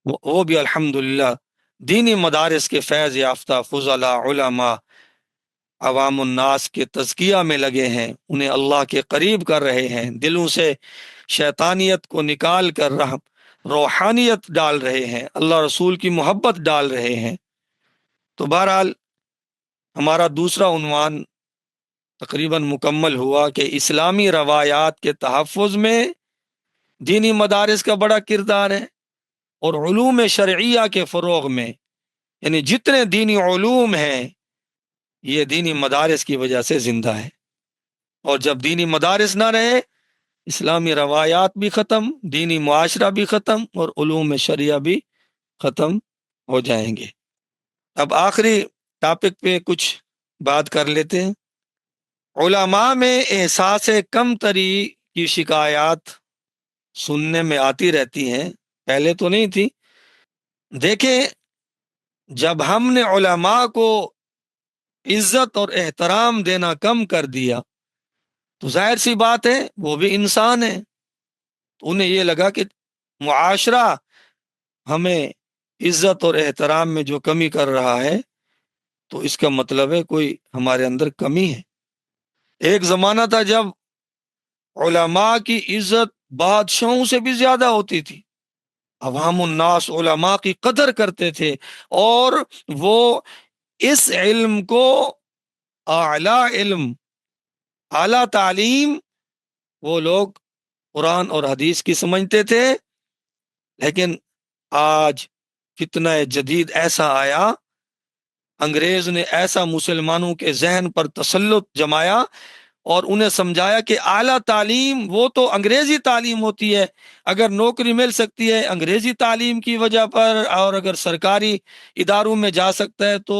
وہ بھی الحمدللہ دینی مدارس کے فیض یافتہ فضلاء علماء عوام الناس کے تزکیہ میں لگے ہیں، انہیں اللہ کے قریب کر رہے ہیں، دلوں سے شیطانیت کو نکال کر روحانیت ڈال رہے ہیں، اللہ رسول کی محبت ڈال رہے ہیں۔ تو بہرحال ہمارا دوسرا عنوان تقریباً مکمل ہوا کہ اسلامی روایات کے تحفظ میں دینی مدارس کا بڑا کردار ہے، اور علوم شرعیہ کے فروغ میں، یعنی جتنے دینی علوم ہیں یہ دینی مدارس کی وجہ سے زندہ ہے، اور جب دینی مدارس نہ رہے اسلامی روایات بھی ختم، دینی معاشرہ بھی ختم، اور علوم شرعیہ بھی ختم ہو جائیں گے۔ اب آخری ٹاپک پہ کچھ بات کر لیتے ہیں۔ علماء میں احساس کم تری کی شکایات سننے میں آتی رہتی ہیں، پہلے تو نہیں تھی۔ دیکھیں، جب ہم نے علماء کو عزت اور احترام دینا کم کر دیا تو ظاہر سی بات ہے وہ بھی انسان ہے، تو انہیں یہ لگا کہ معاشرہ ہمیں عزت اور احترام میں جو کمی کر رہا ہے تو اس کا مطلب ہے کوئی ہمارے اندر کمی ہے۔ ایک زمانہ تھا جب علماء کی عزت بادشاہوں سے بھی زیادہ ہوتی تھی، عوام الناس علماء کی قدر کرتے تھے، اور وہ اس علم کو اعلیٰ علم، اعلیٰ تعلیم وہ لوگ قرآن اور حدیث کی سمجھتے تھے۔ لیکن آج فتنہ جدید ایسا آیا، انگریز نے ایسا مسلمانوں کے ذہن پر تسلط جمایا اور انہیں سمجھایا کہ اعلیٰ تعلیم وہ تو انگریزی تعلیم ہوتی ہے، اگر نوکری مل سکتی ہے انگریزی تعلیم کی وجہ پر، اور اگر سرکاری اداروں میں جا سکتا ہے تو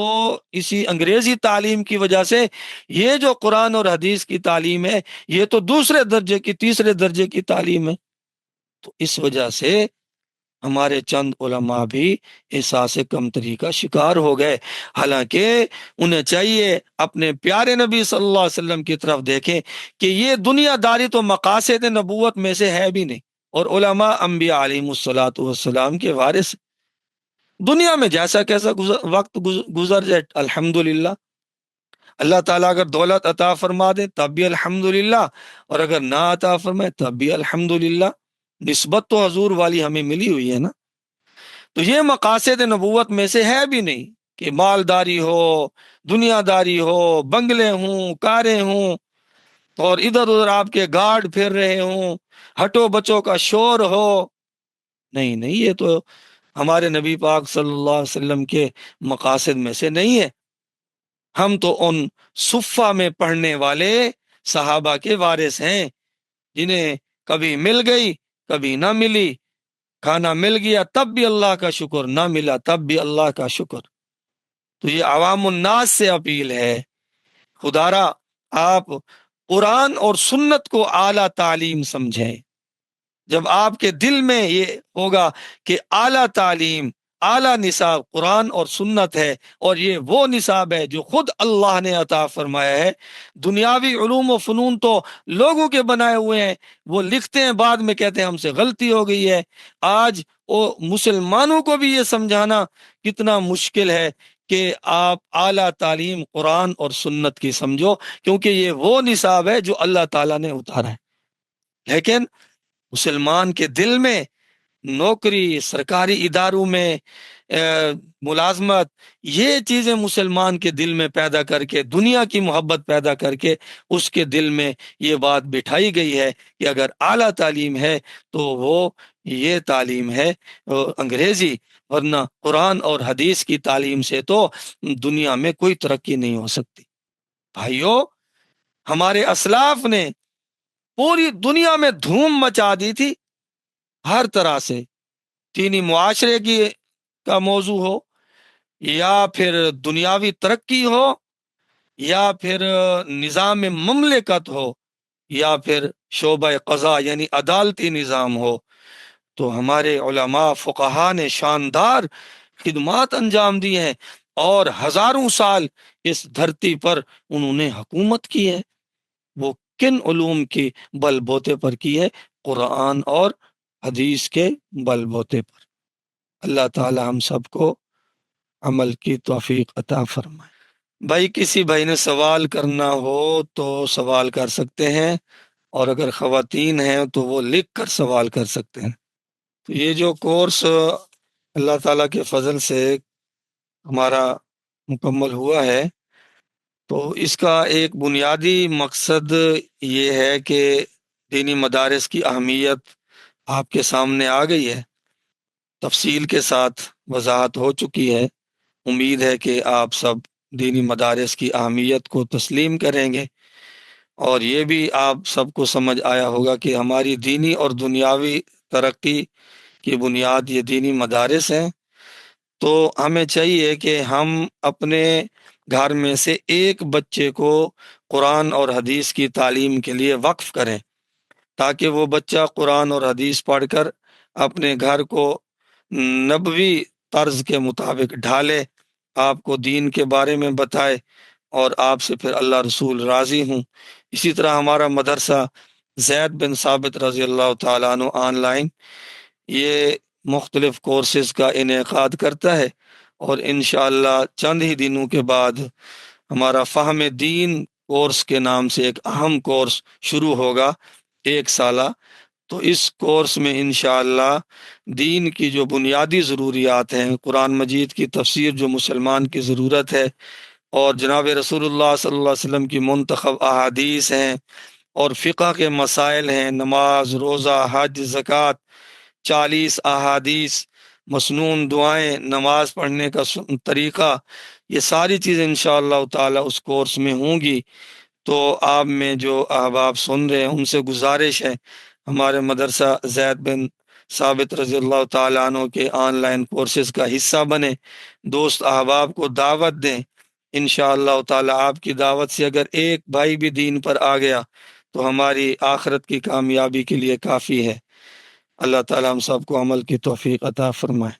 اسی انگریزی تعلیم کی وجہ سے، یہ جو قرآن اور حدیث کی تعلیم ہے یہ تو دوسرے درجے کی، تیسرے درجے کی تعلیم ہے۔ تو اس وجہ سے ہمارے چند علماء بھی احساس کمتری کا شکار ہو گئے، حالانکہ انہیں چاہیے اپنے پیارے نبی صلی اللہ علیہ وسلم کی طرف دیکھیں کہ یہ دنیا داری تو مقاصد نبوت میں سے ہے بھی نہیں، اور علماء انبیاء علیہم الصلوۃ والسلام کے وارث، دنیا میں جیسا کیسا وقت گزر جائے الحمدللہ، اللہ تعالیٰ اگر دولت عطا فرما دے تب بھی الحمدللہ، اور اگر نہ عطا فرمائے تب بھی الحمدللہ، نسبت تو حضور والی ہمیں ملی ہوئی ہے نا۔ تو یہ مقاصد نبوت میں سے ہے بھی نہیں کہ مالداری ہو، دنیا داری ہو، بنگلے ہوں، کاریں ہوں، اور ادھر ادھر آپ کے گارڈ پھر رہے ہوں، ہٹو بچوں کا شور ہو۔ نہیں نہیں، یہ تو ہمارے نبی پاک صلی اللہ علیہ وسلم کے مقاصد میں سے نہیں ہے۔ ہم تو ان صفہ میں پڑھنے والے صحابہ کے وارث ہیں جنہیں کبھی مل گئی کبھی نہ ملی، کھانا مل گیا تب بھی اللہ کا شکر، نہ ملا تب بھی اللہ کا شکر۔ تو یہ عوام الناس سے اپیل ہے، خدارا آپ قرآن اور سنت کو اعلیٰ تعلیم سمجھیں۔ جب آپ کے دل میں یہ ہوگا کہ اعلیٰ تعلیم، اعلیٰ نصاب قرآن اور سنت ہے، اور یہ وہ نصاب ہے جو خود اللہ نے عطا فرمایا ہے۔ دنیاوی علوم و فنون تو لوگوں کے بنائے ہوئے ہیں، وہ لکھتے ہیں بعد میں کہتے ہیں ہم سے غلطی ہو گئی ہے۔ آج وہ مسلمانوں کو بھی یہ سمجھانا کتنا مشکل ہے کہ آپ اعلیٰ تعلیم قرآن اور سنت کی سمجھو، کیونکہ یہ وہ نصاب ہے جو اللہ تعالیٰ نے اتارا ہے۔ لیکن مسلمان کے دل میں نوکری، سرکاری اداروں میں ملازمت، یہ چیزیں مسلمان کے دل میں پیدا کر کے، دنیا کی محبت پیدا کر کے اس کے دل میں یہ بات بٹھائی گئی ہے کہ اگر اعلیٰ تعلیم ہے تو وہ یہ تعلیم ہے انگریزی، ورنہ قرآن اور حدیث کی تعلیم سے تو دنیا میں کوئی ترقی نہیں ہو سکتی۔ بھائیو، ہمارے اسلاف نے پوری دنیا میں دھوم مچا دی تھی، ہر طرح سے، دینی معاشرے کی کا موضوع ہو، یا پھر دنیاوی ترقی ہو، یا پھر نظام مملکت ہو، یا پھر شعبہ قضاء یعنی عدالتی نظام ہو، تو ہمارے علماء فقہا نے شاندار خدمات انجام دی ہیں، اور ہزاروں سال اس دھرتی پر انہوں نے حکومت کی ہے۔ وہ کن علوم کی بل بوتے پر کی ہے؟ قرآن اور حدیث کے بل بوتے پر۔ اللہ تعالی ہم سب کو عمل کی توفیق عطا فرمائے۔ بھائی، کسی بھائی نے سوال کرنا ہو تو سوال کر سکتے ہیں، اور اگر خواتین ہیں تو وہ لکھ کر سوال کر سکتے ہیں۔ تو یہ جو کورس اللہ تعالیٰ کے فضل سے ہمارا مکمل ہوا ہے، تو اس کا ایک بنیادی مقصد یہ ہے کہ دینی مدارس کی اہمیت آپ کے سامنے آ گئی ہے، تفصیل کے ساتھ وضاحت ہو چکی ہے۔ امید ہے کہ آپ سب دینی مدارس کی اہمیت کو تسلیم کریں گے، اور یہ بھی آپ سب کو سمجھ آیا ہوگا کہ ہماری دینی اور دنیاوی ترقی کی بنیاد یہ دینی مدارس ہیں۔ تو ہمیں چاہیے کہ ہم اپنے گھر میں سے ایک بچے کو قرآن اور حدیث کی تعلیم کے لیے وقف کریں، تاکہ وہ بچہ قرآن اور حدیث پڑھ کر اپنے گھر کو نبوی طرز کے مطابق ڈھالے، آپ کو دین کے بارے میں بتائے، اور آپ سے پھر اللہ رسول راضی ہوں۔ اسی طرح ہمارا مدرسہ زید بن ثابت رضی اللہ تعالیٰ عنہ آن لائن یہ مختلف کورسز کا انعقاد کرتا ہے، اور انشاءاللہ چند ہی دنوں کے بعد ہمارا فہم دین کورس کے نام سے ایک اہم کورس شروع ہوگا، 1 سالہ۔ تو اس کورس میں انشاءاللہ دین کی جو بنیادی ضروریات ہیں، قرآن مجید کی تفسیر جو مسلمان کی ضرورت ہے، اور جناب رسول اللہ صلی اللہ علیہ وسلم کی منتخب احادیث ہیں، اور فقہ کے مسائل ہیں، نماز، روزہ، حج، زکوٰۃ، 40 احادیث، مسنون دعائیں، نماز پڑھنے کا طریقہ، یہ ساری چیزیں انشاءاللہ تعالی اس کورس میں ہوں گی۔ تو آپ میں جو احباب سن رہے ہیں ان سے گزارش ہے، ہمارے مدرسہ زید بن ثابت رضی اللہ تعالیٰ عنہ کے آن لائن کورسز کا حصہ بنے، دوست احباب کو دعوت دیں۔ انشاءاللہ تعالی آپ کی دعوت سے اگر ایک بھائی بھی دین پر آ گیا تو ہماری آخرت کی کامیابی کے لیے کافی ہے۔ اللہ تعالی ہم سب کو عمل کی توفیق عطا فرمائے۔